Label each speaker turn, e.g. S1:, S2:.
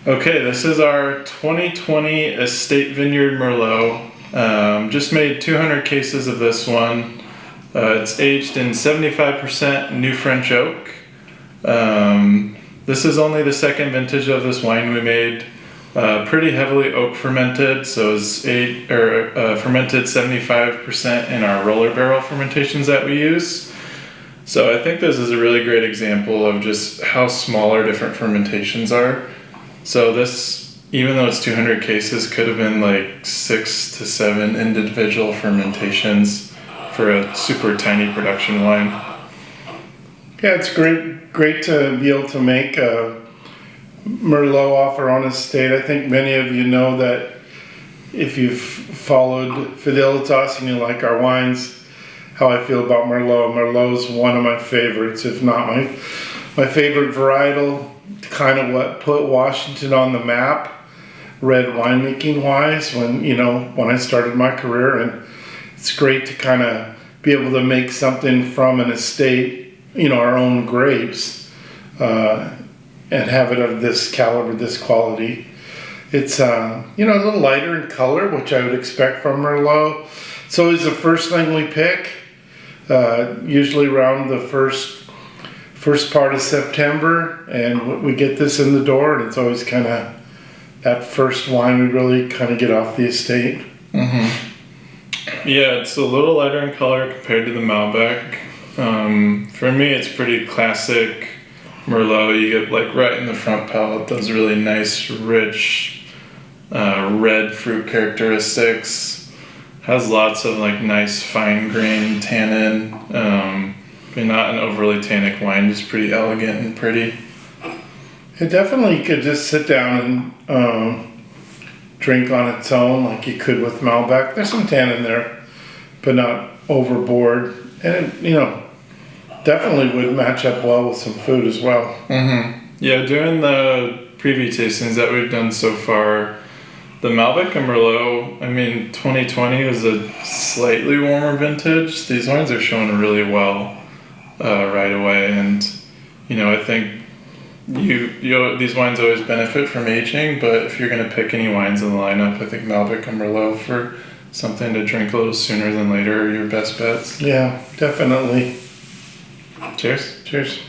S1: Okay, this is our 2020 Estate Vineyard Merlot. Just made 200 cases of this one. It's aged in 75% New French oak. This is only the second vintage of this wine we made. Pretty heavily oak fermented, so it's fermented 75% in our roller barrel fermentations that we use. So I think this is a really great example of just how small our different fermentations are. So this, even though it's 200 cases, could have been like 6 to 7 individual fermentations for a super tiny production wine.
S2: Yeah, it's great to be able to make a Merlot off our own estate. I think many of you know that if you've followed Fidélitas and you like our wines, how I feel about Merlot. Merlot's one of my favorites, if not my favorite varietal. Kind of what put Washington on the map, red winemaking wise, when I started my career. And it's great to kind of be able to make something from an estate, our own grapes, and have it of this caliber, this quality. It's a little lighter in color, which I would expect from Merlot. It's always the first thing we pick, usually around the first part of September, and we get this in the door, and it's always kind of that first wine we really kind of get off the estate.
S1: Mm-hmm. Yeah, it's a little lighter in color compared to the Malbec. For me, it's pretty classic Merlot. You get like right in the front palate those really nice, rich, red fruit characteristics. Has lots of like nice fine grain tannin. Not an overly tannic wine, just pretty elegant and pretty.
S2: It definitely could just sit down and drink on its own like you could with Malbec. There's some tannin there, but not overboard. And definitely would match up well with some food as well.
S1: Mm-hmm. Yeah, during the preview tastings that we've done so far, the Malbec and Merlot, 2020 was a slightly warmer vintage. These wines are showing really well right away, and I think these wines always benefit from aging, but if you're going to pick any wines in the lineup, I think Malbec and Merlot for something to drink a little sooner than later are your best bets.
S2: Yeah, definitely.
S1: Cheers.
S2: Cheers.